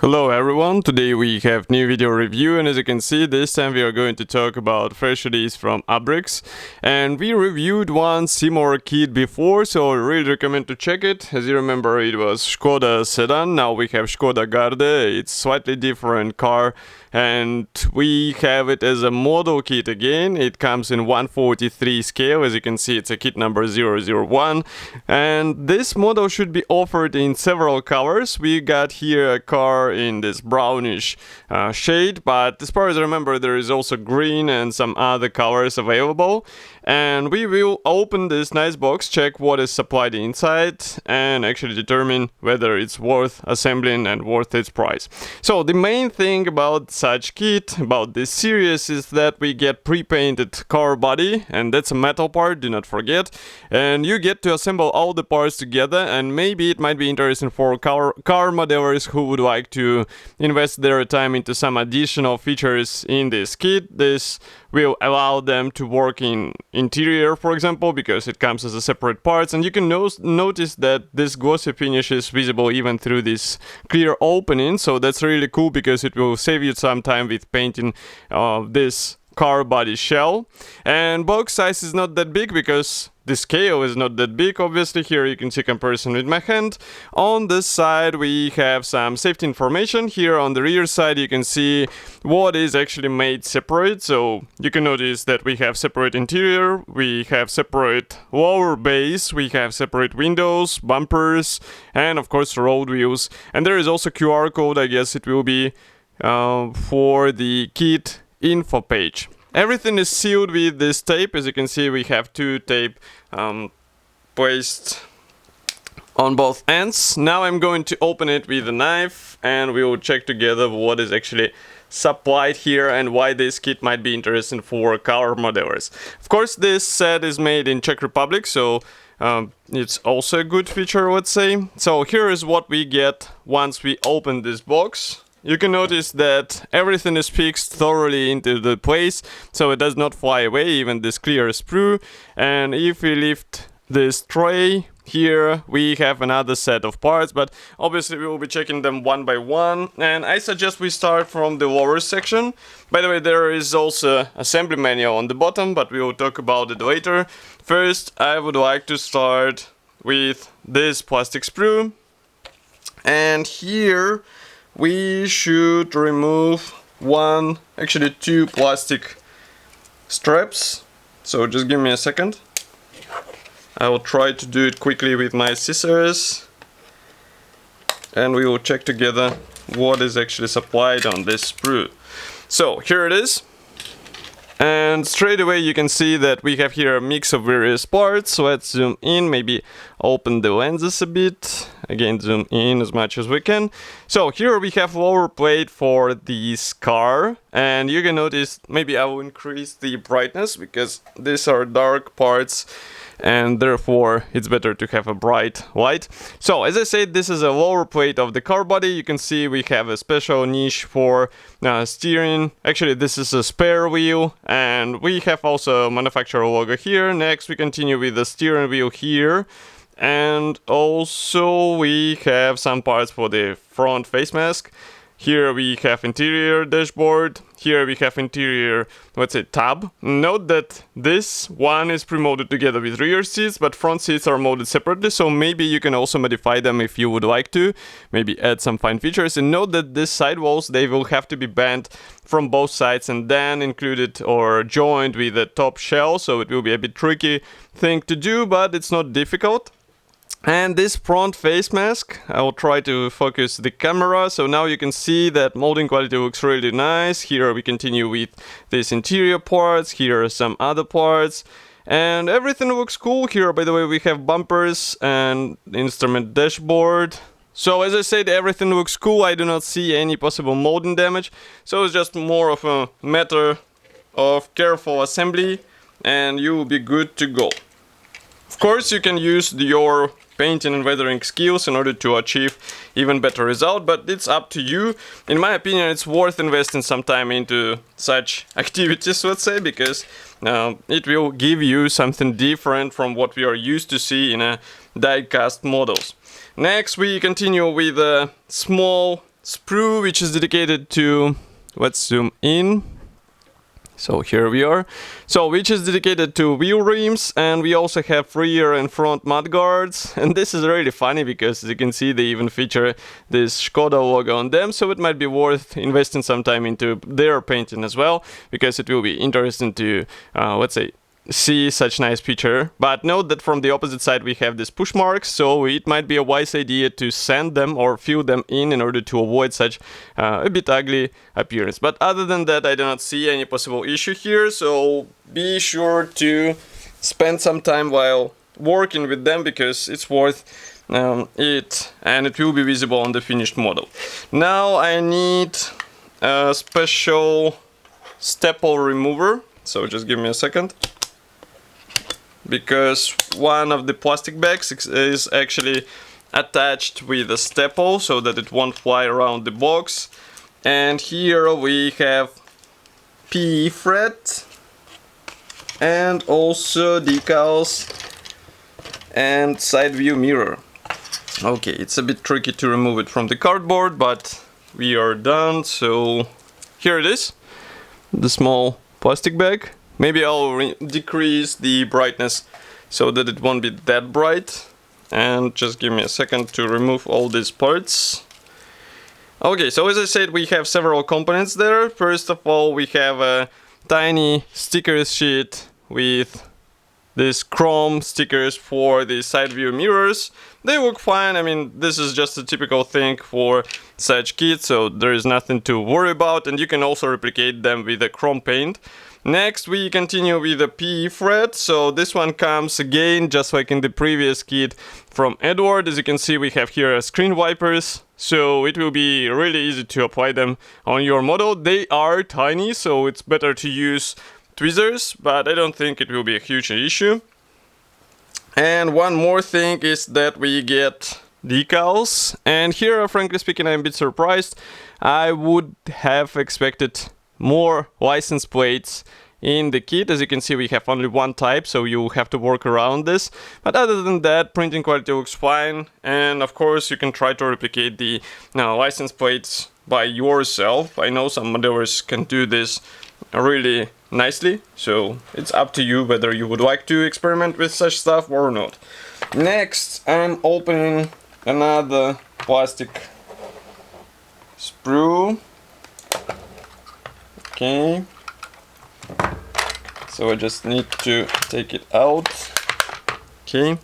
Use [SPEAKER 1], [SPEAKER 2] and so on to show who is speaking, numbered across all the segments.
[SPEAKER 1] Hello everyone, today we have new video review, and as you can see, this time we are going to talk about fresh release from Abrex. And we reviewed one similar kit before, so I really recommend to check it. As you remember, it was Skoda sedan, now we have Skoda Garde. It's slightly different car, and we have it as a model kit again. It comes in 1/43 scale, as you can see it's a kit number 001, and this model should be offered in several colors. We got here a car in this brownish shade, but as far as I remember there is also green and some other colors available. And we will open this nice box, check what is supplied inside, and actually determine whether it's worth assembling and worth its price. So the main thing about such kit, about this series, is that we get pre-painted car body, and that's a metal part, do not forget, and you get to assemble all the parts together. And maybe it might be interesting for car modelers who would like to invest their time into some additional features in this kit. This will allow them to work in interior, for example, because it comes as a separate parts, and you can notice that this glossy finish is visible even through this clear opening. So that's really cool because it will save you some time with painting this car body shell. And box size is not that big because the scale is not that big. Obviously here you can see comparison with my hand. On this side we have some safety information. Here on the rear side you can see what is actually made separate. So you can notice that we have separate interior, we have separate lower base, we have separate windows, bumpers, and of course road wheels. And there is also QR code. I guess it will be for the kit info page. Everything is sealed with this tape. As you can see, we have two tape placed on both ends. Now I'm going to open it with a knife and we will check together what is actually supplied here and why this kit might be interesting for car modelers. Of course, this set is made in Czech Republic, so it's also a good feature, let's say. So here is what we get once we open this box. You can notice that everything is fixed thoroughly into the place, so it does not fly away, even this clear sprue. And if we lift this tray, here we have another set of parts, but obviously we will be checking them one by one. And I suggest we start from the lower section. By the way, there is also assembly manual on the bottom, but we will talk about it later. First, I would like to start with this plastic sprue. And here we should remove actually two plastic straps. So just give me a second. I will try to do it quickly with my scissors. And we will check together what is actually supplied on this sprue. So here it is. And straight away you can see that we have here a mix of various parts. So let's zoom in, maybe open the lenses a bit. Again, zoom in as much as we can. So here we have lower plate for this car. And you can notice, maybe I will increase the brightness because these are dark parts and therefore it's better to have a bright light. So as I said, this is a lower plate of the car body. You can see we have a special niche for steering. Actually, this is a spare wheel, and we have also a manufacturer logo here. Next we continue with the steering wheel here, and also we have some parts for the front face mask. Here we have interior dashboard, here we have interior, let's say, tab. Note that this one is pre-molded together with rear seats, but front seats are molded separately, so maybe you can also modify them if you would like to, maybe add some fine features. And note that these sidewalls, they will have to be bent from both sides and then included or joined with the top shell, so it will be a bit tricky thing to do, but it's not difficult. And this front face mask, I will try to focus the camera. So now you can see that molding quality looks really nice. Here we continue with these interior parts. Here are some other parts. And everything looks cool here. By the way, we have bumpers and instrument dashboard. So as I said, everything looks cool. I do not see any possible molding damage. So it's just more of a matter of careful assembly and you will be good to go. Of course, you can use your painting and weathering skills in order to achieve even better result, but it's up to you. In my opinion, it's worth investing some time into such activities, let's say, because it will give you something different from what we are used to see in die-cast models. Next, we continue with a small sprue which is dedicated to, let's zoom in. So here we are. So which is dedicated to wheel rims, and we also have rear and front mud guards. And this is really funny because as you can see they even feature this Skoda logo on them, so it might be worth investing some time into their painting as well, because it will be interesting to let's say see such nice picture. But note that from the opposite side we have these push marks, so it might be a wise idea to sand them or fill them in order to avoid such a bit ugly appearance. But other than that, I do not see any possible issue here, so be sure to spend some time while working with them, because it's worth it, and it will be visible on the finished model. Now I need a special staple remover, so just give me a second, because one of the plastic bags is actually attached with a staple so that it won't fly around the box. And here we have PE thread and also decals and side view mirror. Okay, it's a bit tricky to remove it from the cardboard, but we are done. So here it is, the small plastic bag. Maybe I'll decrease the brightness so that it won't be that bright. And just give me a second to remove all these parts. Okay, so as I said, we have several components there. First of all, we have a tiny sticker sheet with these chrome stickers for the side view mirrors. They look fine. I mean, this is just a typical thing for such kits, so there is nothing to worry about, and you can also replicate them with a chrome paint. Next, we continue with the PE thread. So this one comes again, just like in the previous kit from Edward. As you can see, we have here screen wipers, so it will be really easy to apply them on your model. They are tiny, so it's better to use tweezers, but I don't think it will be a huge issue. And one more thing is that we get decals, and here, frankly speaking, I'm a bit surprised. I would have expected more license plates in the kit. As you can see, we have only one type, so you have to work around this. But other than that, printing quality looks fine, and of course you can try to replicate the license plates by yourself. I know some modelers can do this really nicely, so it's up to you whether you would like to experiment with such stuff or not. Next, I'm opening another plastic sprue. Okay, so I just need to take it out. Okay,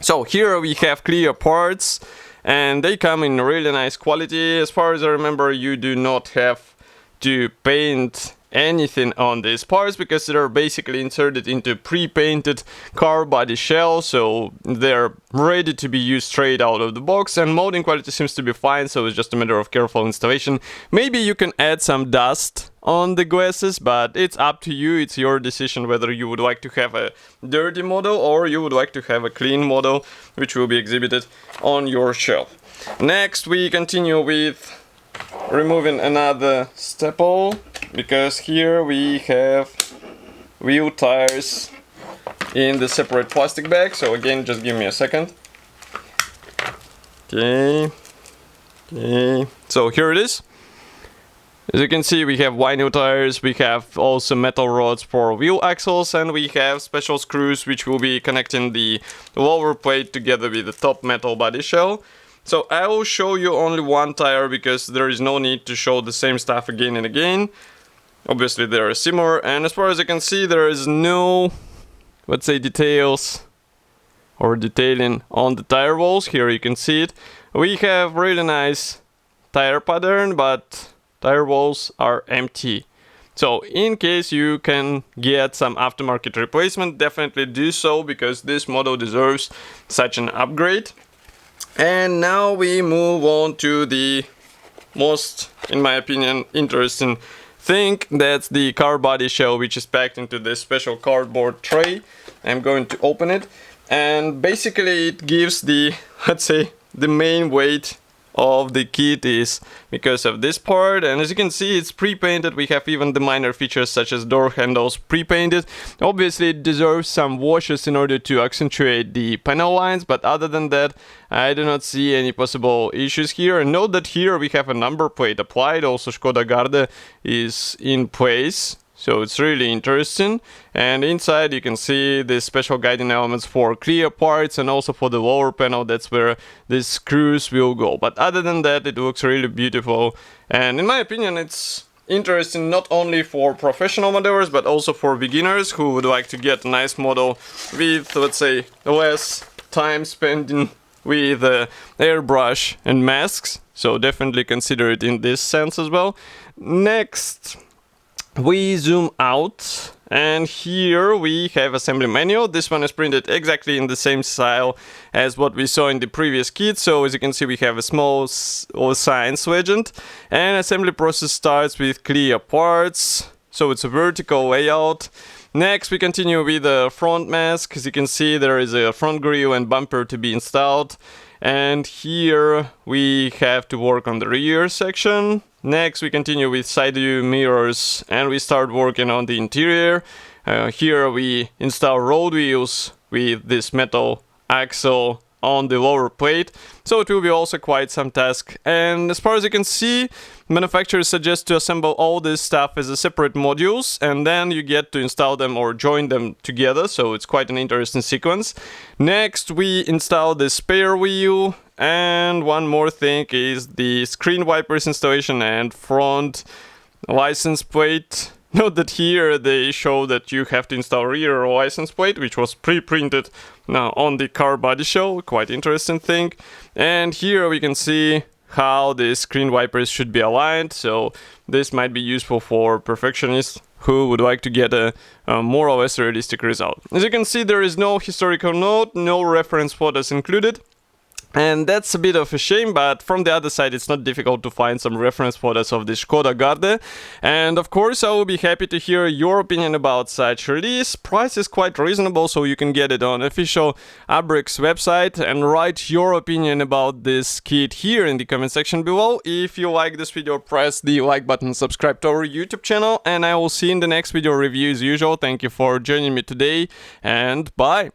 [SPEAKER 1] so here we have clear parts, and they come in really nice quality. As far as I remember, you do not have to paint anything on these parts because they're basically inserted into pre-painted car body shell, so they're ready to be used straight out of the box, and molding quality seems to be fine, so it's just a matter of careful installation. Maybe you can add some dust on the glasses, but it's up to you. It's your decision whether you would like to have a dirty model or you would like to have a clean model which will be exhibited on your shelf. Next, we continue with removing another staple, because here we have wheel tires in the separate plastic bag. So again, just give me a second. Okay, so here it is. As you can see, we have vinyl tires, we have also metal rods for wheel axles, and we have special screws which will be connecting the lower plate together with the top metal body shell. So I will show you only one tire because there is no need to show the same stuff again and again. Obviously they are similar, and as far as I can see, there is no, let's say, details or detailing on the tire walls. Here you can see it. We have really nice tire pattern, but tire walls are empty. So in case you can get some aftermarket replacement, definitely do so, because this model deserves such an upgrade. And now we move on to the most, in my opinion, interesting thing. That's the car body shell, which is packed into this special cardboard tray. I'm going to open it, and basically it gives the, let's say, the main weight of the kit is because of this part, and as you can see, it's pre-painted. We have even the minor features such as door handles pre-painted. Obviously it deserves some washes in order to accentuate the panel lines, but other than that I do not see any possible issues here. And note that here we have a number plate applied, also Skoda Garde is in place. So it's really interesting, and inside you can see the special guiding elements for clear parts, and also for the lower panel, that's where the screws will go. But other than that, it looks really beautiful, and in my opinion it's interesting not only for professional modelers but also for beginners who would like to get a nice model with, let's say, less time spending with airbrush and masks. So definitely consider it in this sense as well. Next, we zoom out, and here we have assembly manual. This one is printed exactly in the same style as what we saw in the previous kit. So as you can see, we have a small science legend, and assembly process starts with clear parts. So it's a vertical layout. Next, we continue with the front mask. As you can see, there is a front grille and bumper to be installed. And here we have to work on the rear section. Next, we continue with side view mirrors, and we start working on the interior. Here we install road wheels with this metal axle on the lower plate, so it will be also quite some task. And as far as you can see, manufacturers suggest to assemble all this stuff as a separate modules, and then you get to install them or join them together, so it's quite an interesting sequence. Next, we install the spare wheel, and one more thing is the screen wipers installation and front license plate. Note that here they show that you have to install rear license plate, which was pre-printed now on the car body shell. Quite interesting thing. And here we can see how the screen wipers should be aligned. So this might be useful for perfectionists who would like to get a more or less realistic result. As you can see, there is no historical note, no reference photos included. And that's a bit of a shame, but from the other side it's not difficult to find some reference photos of the Skoda Garde. And of course I will be happy to hear your opinion about such release. Price is quite reasonable, so you can get it on official Abrex website, and write your opinion about this kit here in the comment section below. If you like this video, press the like button, subscribe to our YouTube channel, and I will see you in the next video review as usual. Thank you for joining me today, and bye!